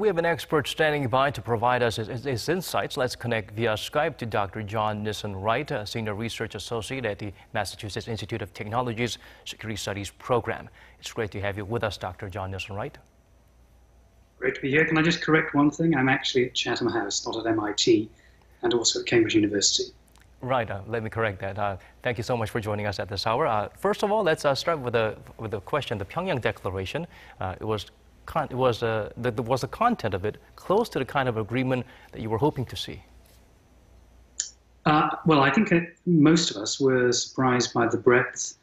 We have an expert standing by to provide us his insights. Let's connect via Skype to Dr. John Nilsson-Wright, a Senior Research Associate at the Massachusetts Institute of Technology's Security Studies Program. It's great to have you with us, Dr. John Nilsson-Wright. Great to be here. Can I just correct one thing? I'm actually at Chatham House, not at MIT, and also at Cambridge University. Right, let me correct that. Thank you so much for joining us at this hour. First of all, let's start with the question. The Pyeongyang Declaration, was the content of it close to the kind of agreement that you were hoping to see? Well, I think most of us were surprised by the breadth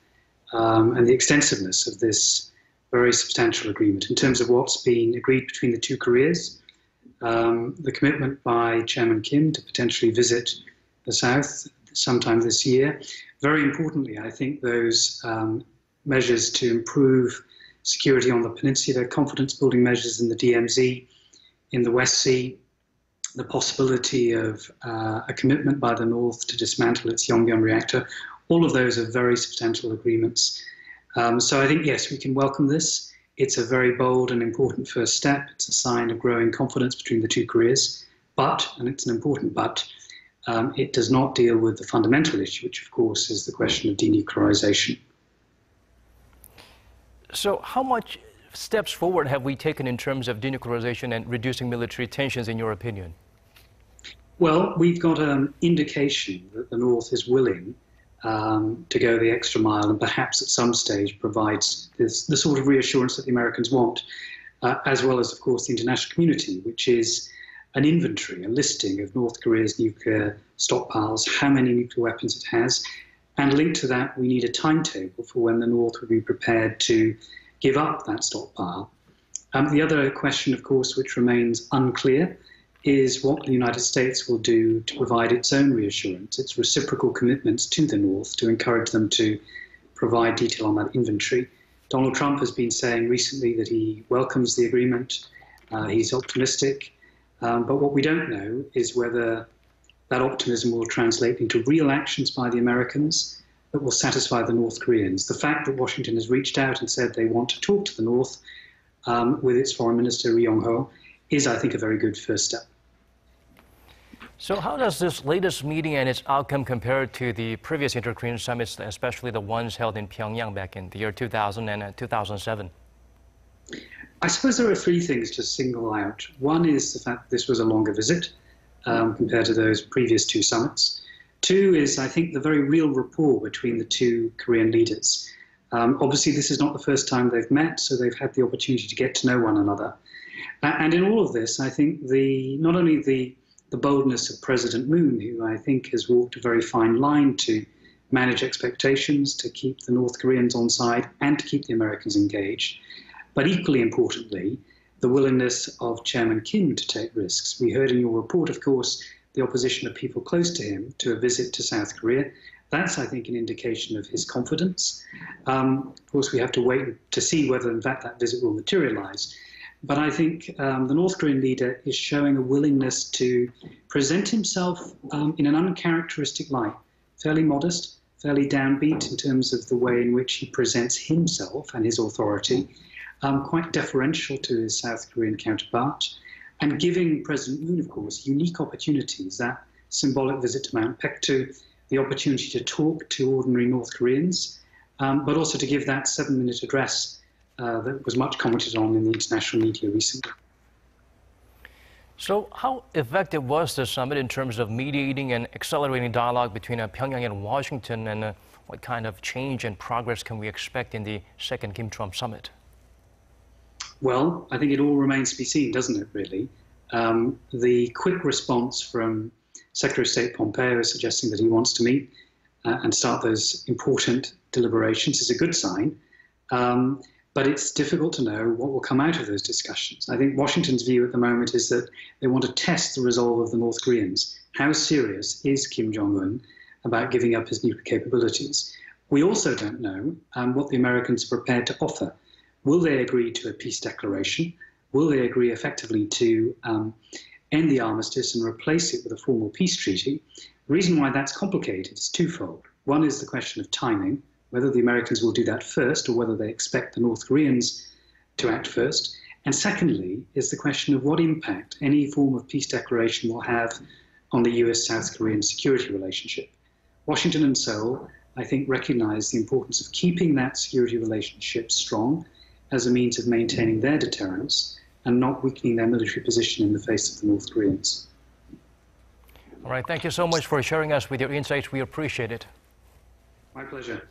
and the extensiveness of this very substantial agreement in terms of what's been agreed between the two Koreas, the commitment by Chairman Kim to potentially visit the South sometime this year. Very importantly, I think those measures to improve security on the peninsula, confidence-building measures in the DMZ, in the West Sea, the possibility of a commitment by the North to dismantle its Pyeongyang reactor. All of those are very substantial agreements. So I think, yes, we can welcome this. It's a very bold and important first step. It's a sign of growing confidence between the two Koreas. But, and it's an important but, it does not deal with the fundamental issue, which of course is the question of denuclearization. So how much steps forward have we taken in terms of denuclearization and reducing military tensions, in your opinion? Well, we've got an indication that the North is willing to go the extra mile and perhaps at some stage provides the sort of reassurance that the Americans want, as well as, of course, the international community, which is an inventory, a listing of North Korea's nuclear stockpiles, how many nuclear weapons it has, and linked to that, we need a timetable for when the North would be prepared to give up that stockpile. The other question, of course, which remains unclear, is what the United States will do to provide its own reassurance, its reciprocal commitments to the North to encourage them to provide detail on that inventory. Donald Trump has been saying recently that he welcomes the agreement, he's optimistic, but what we don't know is whether that optimism will translate into real actions by the Americans that will satisfy the North Koreans. The fact that Washington has reached out and said they want to talk to the North with its Foreign Minister Ri Yong-ho is, I think, a very good first step. So how does this latest meeting and its outcome compare to the previous inter-Korean summits, especially the ones held in Pyongyang back in the year 2000 and 2007? I suppose there are three things to single out. One is the fact that this was a longer visit compared to those previous two summits. Two is, I think, the very real rapport between the two Korean leaders. Obviously, this is not the first time they've met, so they've had the opportunity to get to know one another. And in all of this, I think not only the boldness of President Moon, who I think has walked a very fine line to manage expectations, to keep the North Koreans on side, and to keep the Americans engaged, but equally importantly, the willingness of Chairman Kim to take risks. We heard in your report, of course, the opposition of people close to him to a visit to South Korea. That's, I think, an indication of his confidence. Of course, we have to wait to see whether, in fact, that visit will materialize. But I think the North Korean leader is showing a willingness to present himself in an uncharacteristic light, fairly modest, fairly downbeat in terms of the way in which he presents himself and his authority, quite deferential to his South Korean counterpart, and giving President Moon, of course, unique opportunities, that symbolic visit to Mount Paektu, the opportunity to talk to ordinary North Koreans, but also to give that 7-minute address that was much commented on in the international media recently. So how effective was the summit in terms of mediating and accelerating dialogue between Pyeongyang and Washington, and what kind of change and progress can we expect in the second Kim-Trump summit? Well, I think it all remains to be seen, doesn't it, really? The quick response from Secretary of State Pompeo suggesting that he wants to meet and start those important deliberations is a good sign. But it's difficult to know what will come out of those discussions. I think Washington's view at the moment is that they want to test the resolve of the North Koreans. How serious is Kim Jong-un about giving up his nuclear capabilities? We also don't know what the Americans are prepared to offer. Will they agree to a peace declaration? Will they agree effectively to end the armistice and replace it with a formal peace treaty? The reason why that's complicated is twofold. One is the question of timing, whether the Americans will do that first or whether they expect the North Koreans to act first. And secondly, is the question of what impact any form of peace declaration will have on the US-South Korean security relationship. Washington and Seoul, I think, recognize the importance of keeping that security relationship strong as a means of maintaining their deterrence and not weakening their military position in the face of the North Koreans. All right, thank you so much for sharing us with your insights. We appreciate it. My pleasure.